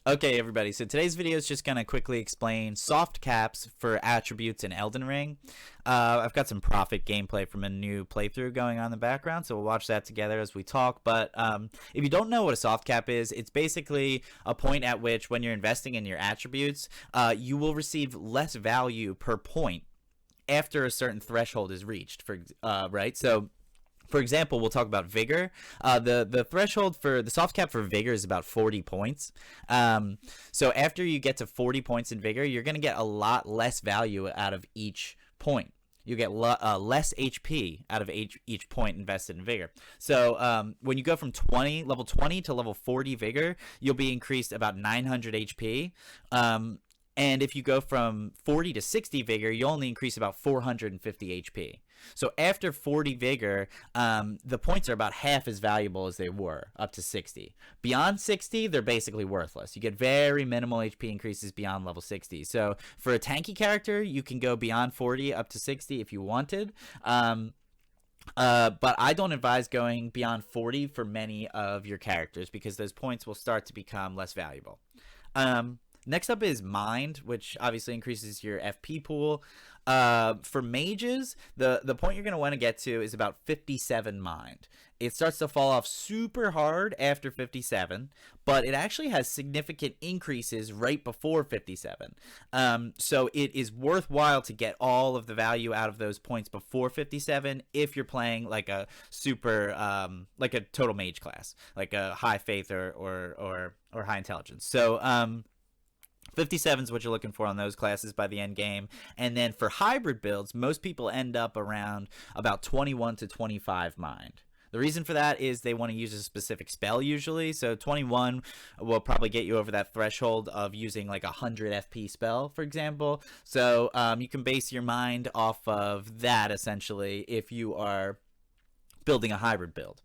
Okay, everybody, so today's video is just going to quickly explain soft caps for attributes in Elden Ring. I've got some profit gameplay from a new playthrough going on in the background, so we'll watch that together as we talk. But if you don't know what a soft cap is, it's basically a point at which when you're investing in your attributes, you will receive less value per point after a certain threshold is reached, right? So for example, we'll talk about Vigor. The threshold for the soft cap for Vigor is about 40 points. So after you get to 40 points in Vigor, you're going to get a lot less value out of each point. You get less HP out of each point invested in Vigor. So when you go from level 20 to level 40 Vigor, you'll be increased about 900 HP. And if you go from 40 to 60 Vigor, you only increase about 450 HP. So after 40 Vigor, the points are about half as valuable as they were up to 60. Beyond 60, they're basically worthless. You get very minimal HP increases beyond level 60. So for a tanky character, you can go beyond 40 up to 60 if you wanted. But I don't advise going beyond 40 for many of your characters because those points will start to become less valuable. Next up is Mind, which obviously increases your FP pool. For mages, the point you're going to want to get to is about 57 Mind. It starts to fall off super hard after 57, but it actually has significant increases right before 57. So it is worthwhile to get all of the value out of those points before 57 if you're playing like a like a total mage class, like a high faith or high intelligence. So 57 is what you're looking for on those classes by the end game. And then for hybrid builds, most people end up around about 21 to 25 Mind. The reason for that is they want to use a specific spell usually. So 21 will probably get you over that threshold of using like a 100 FP spell, for example. So you can base your Mind off of that essentially if you are building a hybrid build.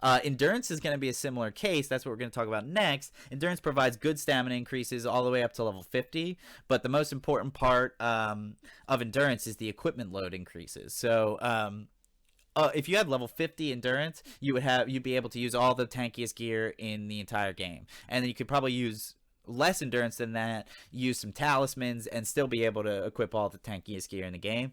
Endurance is going to be a similar case. That's what we're going to talk about next. Endurance provides good stamina increases all the way up to level 50, but the most important part of endurance is the equipment load increases. So if you had level 50 endurance, you'd be able to use all the tankiest gear in the entire game, and then you could probably use less endurance than that, use some talismans, and still be able to equip all the tankiest gear in the game.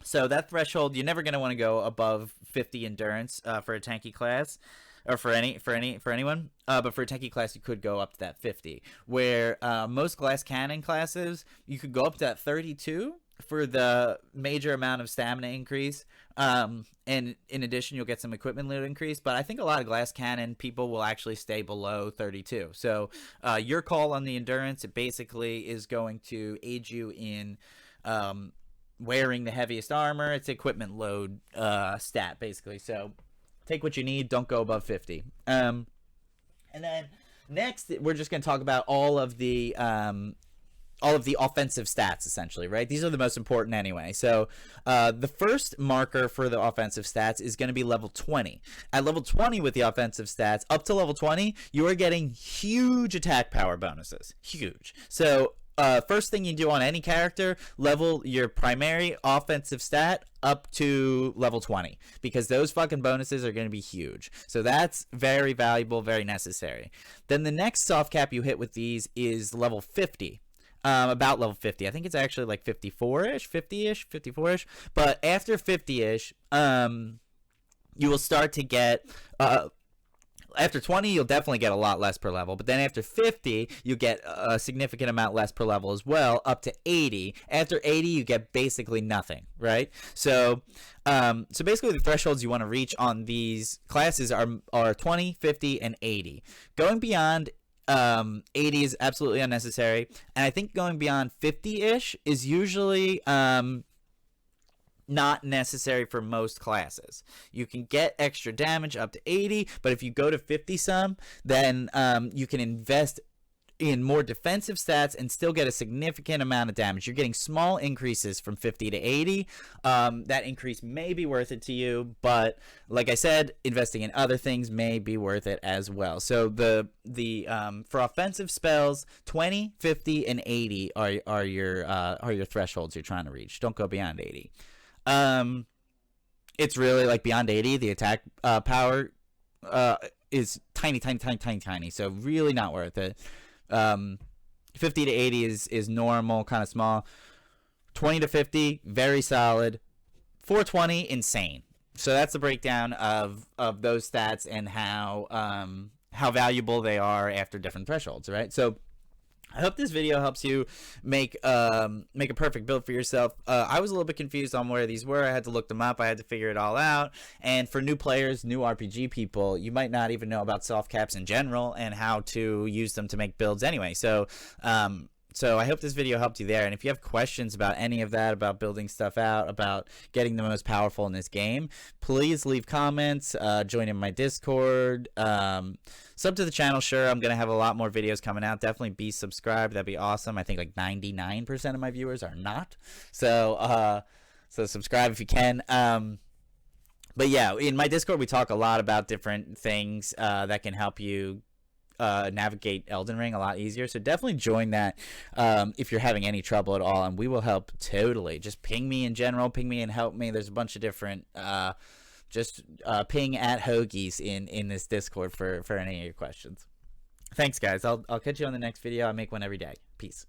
So that threshold, you're never going to want to go above 50 endurance for a tanky class, or for anyone. But for a tanky class, you could go up to that 50. Where most glass cannon classes, you could go up to that 32 for the major amount of stamina increase. And in addition, you'll get some equipment load increase. But I think a lot of glass cannon people will actually stay below 32. So your call on the endurance, it basically is going to aid you in wearing the heaviest armor. It's equipment load stat basically. So take what you need, don't go above 50. And then next we're just going to talk about all of the offensive stats essentially, right? These are the most important anyway. So the first marker for the offensive stats is going to be level 20. At level 20 with the offensive stats, up to level 20, you are getting huge attack power bonuses. Huge. So first thing you do on any character, level your primary offensive stat up to level 20 because those fucking bonuses are going to be huge. So that's very valuable, very necessary. Then the next soft cap you hit with these is level 50. About level 50. I think it's actually like 54-ish, 50-ish, 54-ish. But after 50-ish, you will start to get after 20, you'll definitely get a lot less per level. But then after 50, you get a significant amount less per level as well, up to 80. After 80, you get basically nothing, right? So basically the thresholds you want to reach on these classes are 20, 50, and 80. Going beyond 80 is absolutely unnecessary. And I think going beyond 50-ish is usually not necessary for most classes. You can get extra damage up to 80, but if you go to 50 some, then you can invest in more defensive stats and still get a significant amount of damage. You're getting small increases from 50 to 80. That increase may be worth it to you, but like I said, investing in other things may be worth it as well. So the for offensive spells, 20, 50, and 80 are your thresholds you're trying to reach. Don't go beyond 80. It's really like beyond 80, the attack power is tiny, tiny, tiny, tiny, tiny. So really not worth it. 50 to 80 is normal, kind of small. 20 to 50, very solid. 420, insane. So that's the breakdown of those stats and how valuable they are after different thresholds, right? So I hope this video helps you make a perfect build for yourself. I was a little bit confused on where these were. I had to look them up. I had to figure it all out. And for new players, new RPG people, you might not even know about soft caps in general and how to use them to make builds anyway. So I hope this video helped you there. And if you have questions about any of that, about building stuff out, about getting the most powerful in this game, please leave comments, join in my Discord, sub to the channel. Sure, I'm going to have a lot more videos coming out. Definitely be subscribed. That'd be awesome. I think like 99% of my viewers are not. So subscribe if you can. But yeah, in my Discord, we talk a lot about different things that can help you navigate Elden Ring a lot easier. So definitely join that if you're having any trouble at all, and we will help totally. Just ping me in general, ping me and help me. There's a bunch of different ping at Hoagies in this Discord for any of your questions. Thanks guys. I'll catch you on the next video. I make one every day. Peace.